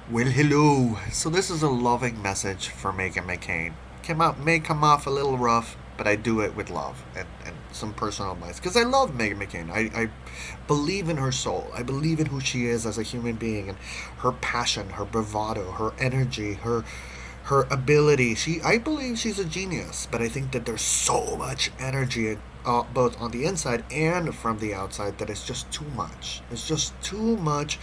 Well, hello. So this is a loving message for Megan McCain. May come off a little rough, but I do it with love and some personal advice. Because I love Megan McCain. I believe in her soul. I believe in who she is as a human being and her passion, her bravado, her energy, her ability. I believe she's a genius, but I think that there's so much energy both on the inside and from the outside that is just too much. It's just too much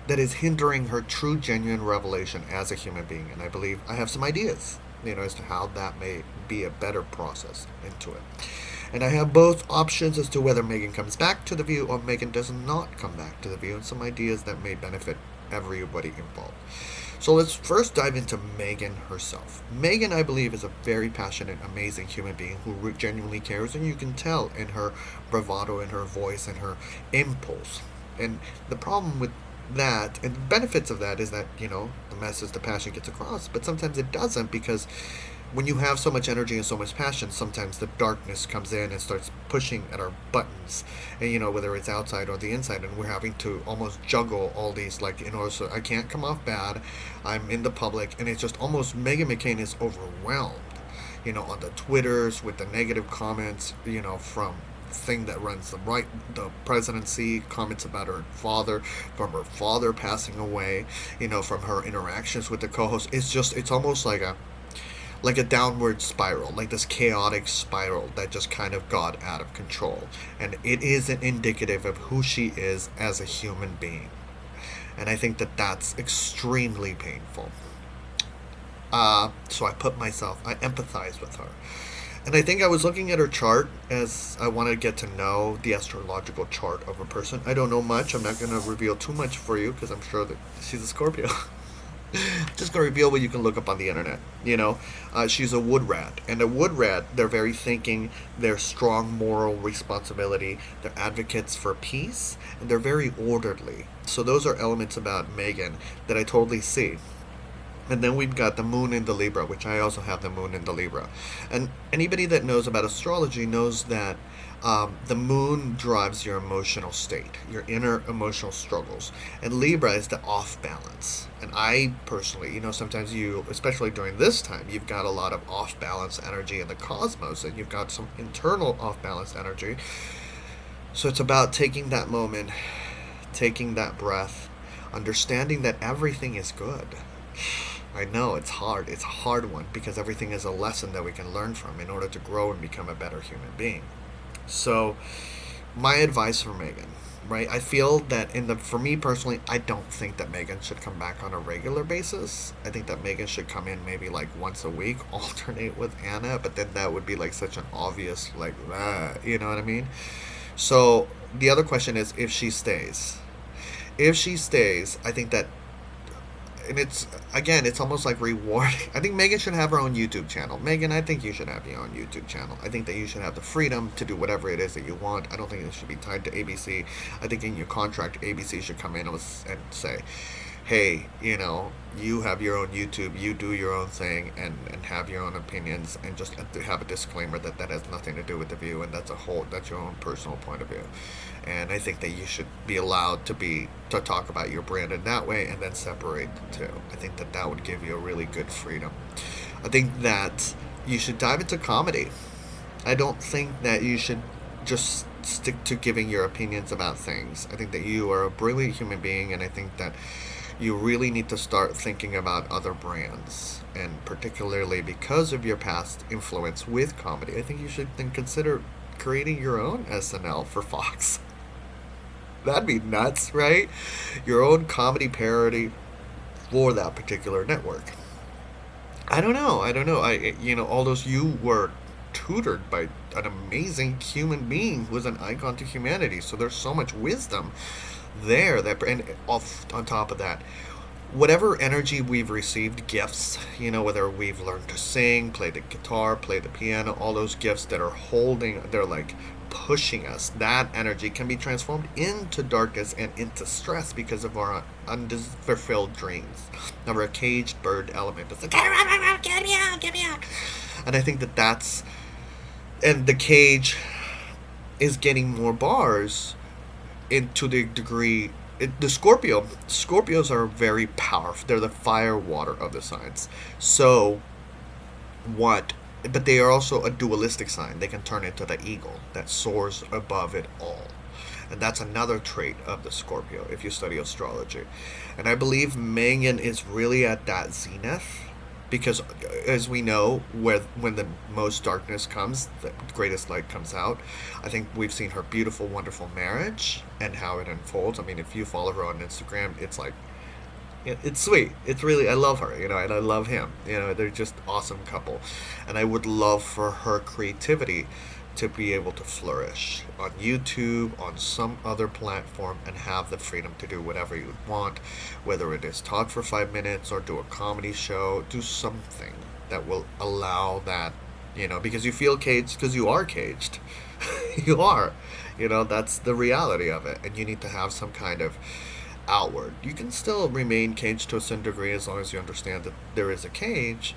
that is hindering her true, genuine revelation as a human being. And I believe I have some ideas, as to how that may be a better process into it. And I have both options as to whether Megan comes back to the view or Megan does not come back to the view, and some ideas that may benefit everybody involved. So let's first dive into Megan herself. Megan, I believe, is a very passionate, amazing human being who genuinely cares, and you can tell in her bravado, in her voice, and her impulse. And the problem with that, and the benefits of that, is that, the message, the passion gets across, but sometimes it doesn't because when you have so much energy and so much passion, sometimes the darkness comes in and starts pushing at our buttons, and whether it's outside or the inside, and we're having to almost juggle all these, like, so I can't come off bad, I'm in the public, and it's just almost Megan McCain is overwhelmed, on the Twitters with the negative comments, from thing that runs the presidency, comments about her father, from her father passing away, from her interactions with the co-host. It's almost like a downward spiral, like this chaotic spiral that just kind of got out of control. And it isn't indicative of who she is as a human being. And I think that that's extremely painful. So I empathize with her. And I think I was looking at her chart as I wanted to get to know the astrological chart of a person. I don't know much. I'm not going to reveal too much for you because I'm sure that she's a Scorpio. Just gonna reveal what you can look up on the internet. She's a wood rat, and a wood rat, they're very thinking, they're strong moral responsibility, they're advocates for peace, and they're very orderly. So those are elements about Megan that I totally see. And then we've got the moon in the Libra, which I also have the moon in the Libra. And anybody that knows about astrology knows that the moon drives your emotional state, your inner emotional struggles. And Libra is the off balance. And I personally, sometimes especially during this time, you've got a lot of off balance energy in the cosmos, and you've got some internal off balance energy. So it's about taking that moment, taking that breath, understanding that everything is good. I know it's hard. It's a hard one because everything is a lesson that we can learn from in order to grow and become a better human being. So, my advice for Megan, right? I feel that for me personally, I don't think that Megan should come back on a regular basis. I think that Megan should come in maybe like once a week, alternate with Anna, but then that would be like such an obvious, like, you know what I mean? So, the other question is if she stays. If she stays, I think that, and it's almost like rewarding. I think Megan should have her own YouTube channel. Megan, I think you should have your own YouTube channel. I think that you should have the freedom to do whatever it is that you want. I don't think it should be tied to ABC. I think in your contract, ABC should come in and say, hey, you have your own YouTube, you do your own thing, and have your own opinions, and just have a disclaimer that that has nothing to do with the view, and that's your own personal point of view. And I think that you should be allowed to talk about your brand in that way, and then separate the two. I think that that would give you a really good freedom. I think that you should dive into comedy. I don't think that you should just stick to giving your opinions about things. I think that you are a brilliant human being, and I think that you really need to start thinking about other brands. And particularly because of your past influence with comedy, I think you should then consider creating your own SNL for Fox. That'd be nuts, right? Your own comedy parody for that particular network. I don't know. All those, you were tutored by an amazing human being who is an icon to humanity. So there's so much wisdom there and off on top of that, whatever energy we've received, gifts, whether we've learned to sing, play the guitar, play the piano, all those gifts that are they're like pushing us, that energy can be transformed into darkness and into stress because of our unfulfilled dreams, of our caged bird element. It's like, get me out, get me out. And I think and the cage is getting more bars, to the degree the Scorpios are very powerful. They're the fire water of the signs. So what? But they are also a dualistic sign. They can turn into the eagle that soars above it all. And that's another trait of the Scorpio if you study astrology. And I believe Megan is really at that zenith because, as we know, when the most darkness comes, the greatest light comes out. I think we've seen her beautiful, wonderful marriage and how it unfolds. I mean, if you follow her on Instagram, it's like it's sweet. It's really, I love her, and I love him. They're just awesome couple, and I would love for her creativity to be able to flourish on YouTube, on some other platform, and have the freedom to do whatever you want, whether it is talk for 5 minutes or do a comedy show, do something that will allow that, because you feel caged because you are caged. You are. That's the reality of it, and you need to have some kind of outward. You can still remain caged to a certain degree as long as you understand that there is a cage,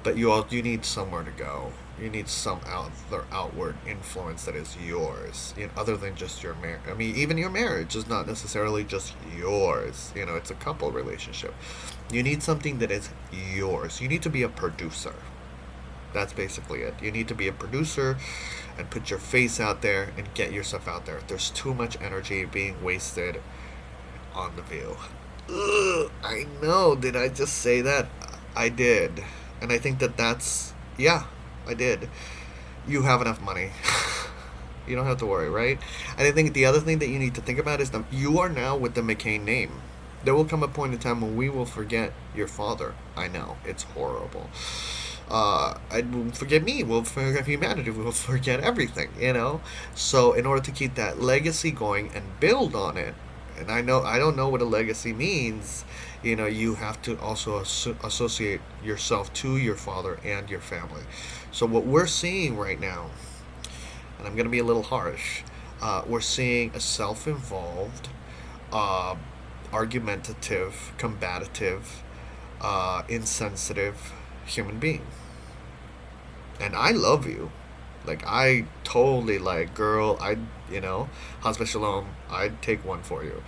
but you need somewhere to go. You need some other outward influence that is yours, other than just your marriage. I mean, even your marriage is not necessarily just yours. It's a couple relationship. You need something that is yours. You need to be a producer. That's basically it. You need to be a producer and put your face out there and get yourself out there. There's too much energy being wasted on the view. Ugh, I know. Did I just say that? I did. And I think yeah, I did. You have enough money. You don't have to worry, right? And I think the other thing that you need to think about is that you are now with the McCain name. There will come a point in time when we will forget your father. I know. It's horrible. I will forget me. We'll forget humanity. We'll forget everything. So in order to keep that legacy going and build on it, and I don't know what a legacy means. You have to also associate yourself to your father and your family. So what we're seeing right now, and I'm going to be a little harsh, we're seeing a self-involved, argumentative, combative, insensitive human being. And I love you. Like, I totally, girl, Hasbe Shalom, I'd take one for you.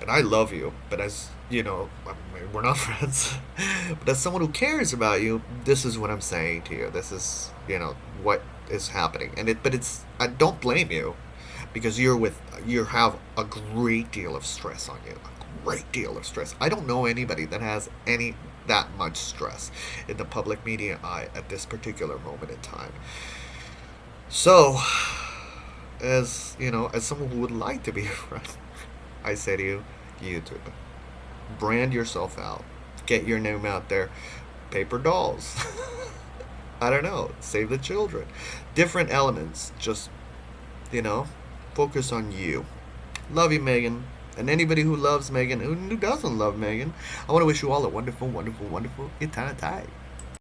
And I love you, but as, we're not friends. But as someone who cares about you, this is what I'm saying to you. This is, what is happening. I don't blame you, because you have a great deal of stress on you. A great deal of stress. I don't know anybody that has that much stress in the public media eye at this particular moment in time. So, as someone who would like to be a friend, I say to you, YouTube, brand yourself out, get your name out there, paper dolls, I don't know, save the children, different elements, just, focus on you. Love you, Megan, and anybody who loves Megan, who doesn't love Megan, I want to wish you all a wonderful, wonderful, wonderful eternity.